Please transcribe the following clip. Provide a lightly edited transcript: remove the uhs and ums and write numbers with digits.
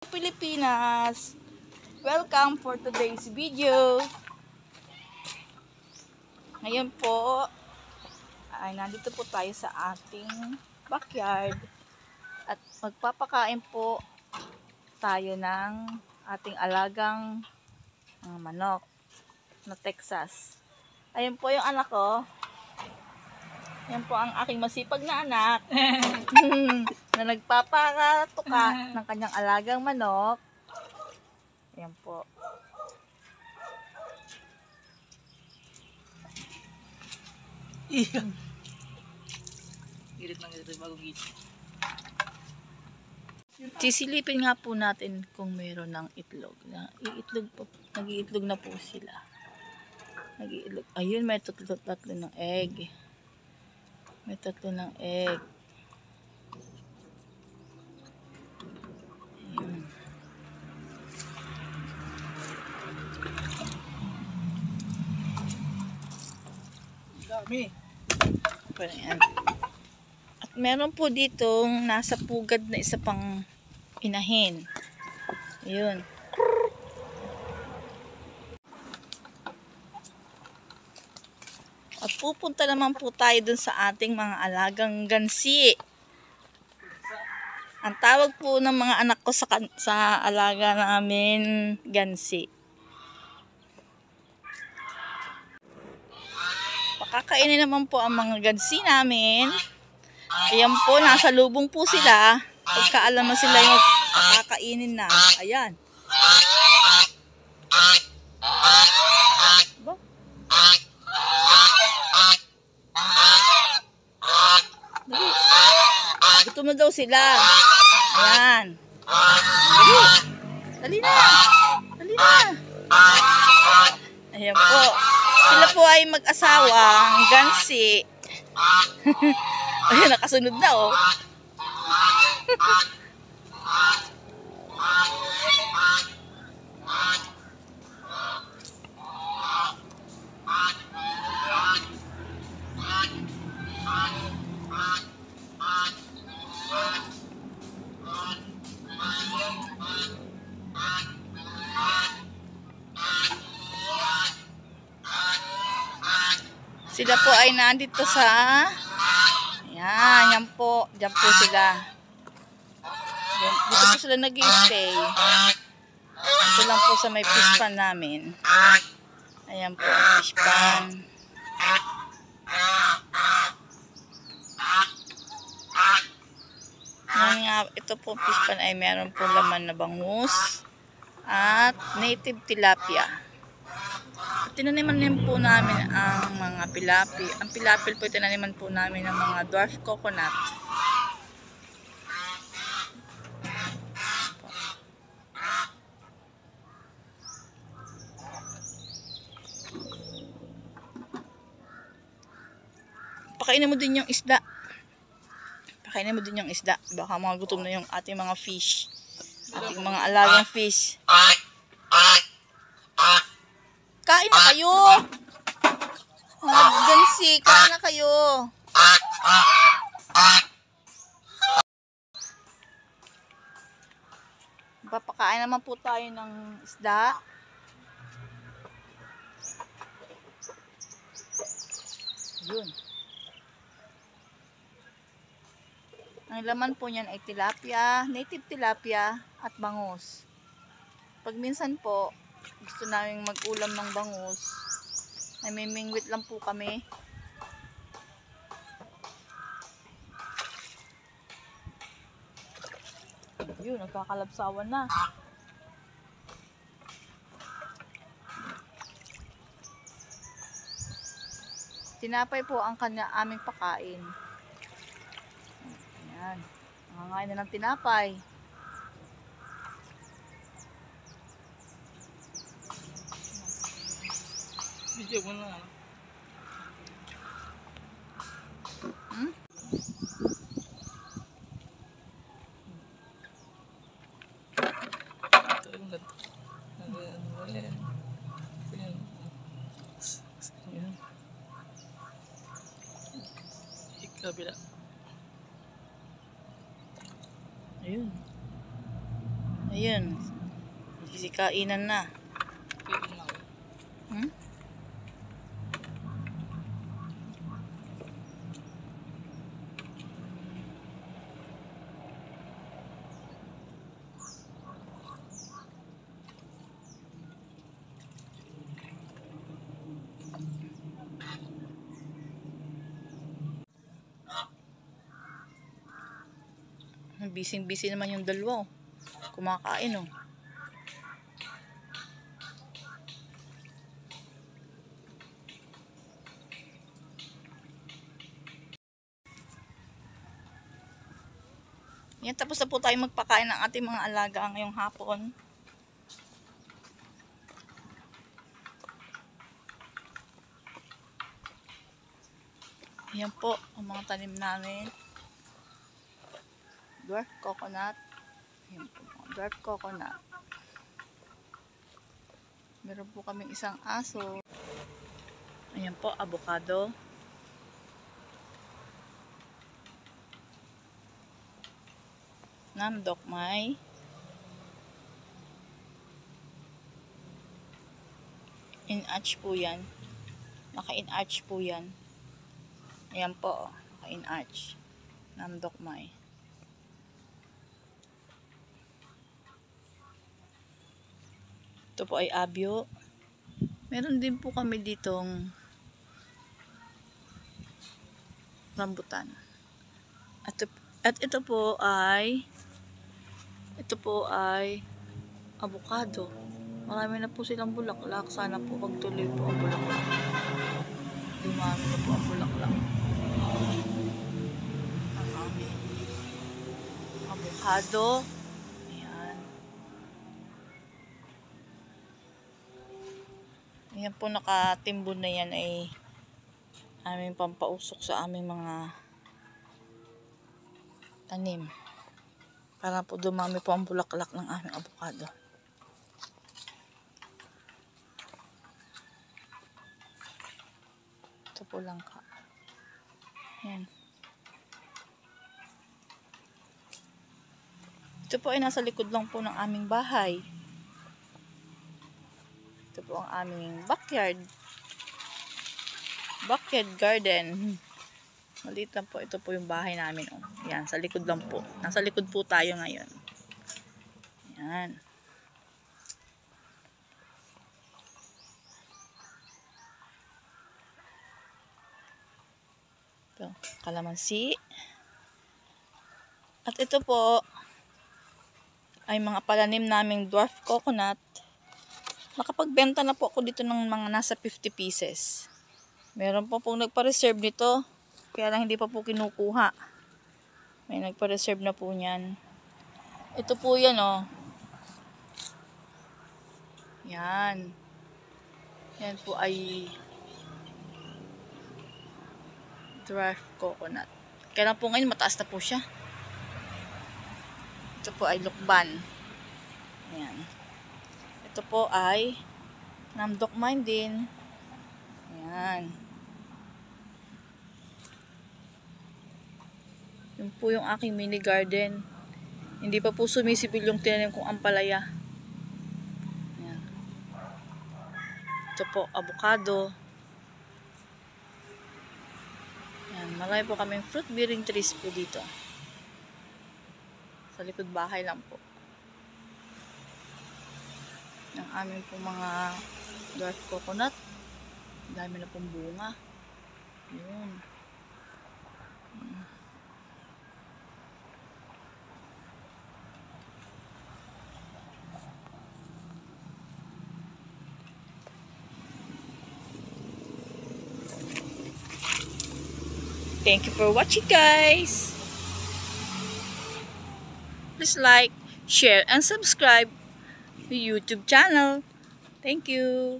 Pilipinas! Welcome for today's video. Ngayon po ay nandito po tayo sa ating backyard at magpapakain po tayo ng ating alagang manok na Texas. Ayun po yung anak ko. Yan po ang aking masipag na anak na nagpapakatuka ng kanyang alagang manok. Yan po. Girit lang ito bago gising. Sisilipin nga po natin kung mayroon ng itlog. Nag-iitlog na po sila. Nag-iitlog. Ayun, may tatlo ng egg. May tatlo ng egg. Ayun. Dami. Ayan. At meron po ditong nasa pugad na isa pang inahin. Ayun. At pupunta naman po tayo dun sa ating mga alagang gansi. Ang tawag po ng mga anak ko sa alaga namin, gansi. Pakakainin naman po ang mga gansi namin. Ayan po, nasa lubong po sila. Pagkaalam na sila yung pakakainin na. Ayan. Ba? Dali. Gutom na daw sila. Ayan. Dali. Dali na. Dali na. Ayan po. Sila po ay mag-asawa. Ang gansi. Ayan, nakasunod na oh. Sila po ay nandito sa yan po. Diyan po sila. Dito po sila nag-i-stay. Ito lang po sa may fish pan namin. Ayan po ang fish pan. Ito po fish pan ay meron po laman na bangus at native tilapia. Tinaniman din po namin ang mga pilapi. Ang pilapil po tinaniman po namin ng mga dwarf coconut. Pakainin mo din yung isda. Pakainin mo din yung isda. Baka mga gutom na yung ating mga fish. Ating mga alagang fish. Kain na kayo! Mga gansi, kain na kayo! Papakain naman po tayo ng isda. Yun. Ang laman po niyan ay tilapia, native tilapia at bangus. Pag minsan po, gusto namin mag-ulam ng bangus, ay may mingwit lang po kami. Yun, nagkakalabsawan na. Tinapay po ang aming pakain. Ayan. Nangangain na ng tinapay. Video mo na. Hmm? Ito yung kabila. Ayun. Ayun. Kainan na. Pwede na ako. Hmm? Busy naman yung dalawa. Oh. Kumakain oh. Yan, tapos na po tayo magpakain ng ating mga alaga ngayong hapon. Yan po ang mga tanim namin. Dwarf coconut. Yan po, dwarf coconut. Meron po kaming isang aso. Ayan po, avocado. Namdokmay. In-arch po yan. Naka-in-arch po yan. Ayan po, naka-in-arch. Namdokmay. Ito po ay abyo. Meron din po kami ditong rambutan. At ito po ay avocado. Marami na po silang bulaklak. Sana po pagtuloy po ang bulaklak. Dumami na po ang bulaklak. Marami. Avocado. Ayan. Ayan po, nakatimbon na yan ay aming pampausok sa aming mga tanim. Para po dumami po ang bulaklak ng aming avocado. Ito po lang ka. Ayan. Ito po ay nasa likod lang po ng aming bahay. Ito po ang aming backyard. Backyard garden. Maliit lang po. Ito po yung bahay namin. Oh. Yan, sa likod lang po. Nasa likod po tayo ngayon. Yan. Ito, kalamansi. At ito po ay mga palanim naming dwarf coconut. Nakapagbenta na po ako dito ng mga nasa 50 pieces. Meron po pong nagpa-reserve nito. Kaya lang hindi pa po kinukuha. May nagpa-reserve na po niyan. Ito po yan oh. Yan. Yan po ay dwarf coconut. Kaya lang po ngayon mataas na po siya. Ito po ay lukban. Ayan. Ito po ay namdokmay din. Ayan. Yun po yung aking mini garden. Hindi pa po sumisibil yung tinanim kong ampalaya. Ayan. Ito po, avocado. Ayan. Marami po kaming fruit bearing trees po dito. Sa likod bahay lang po. Ang aming po mga dwarf coconut. Dami na pong bunga. Yun. Thank you for watching, guys. Please like, share, and subscribe to YouTube channel. Thank you.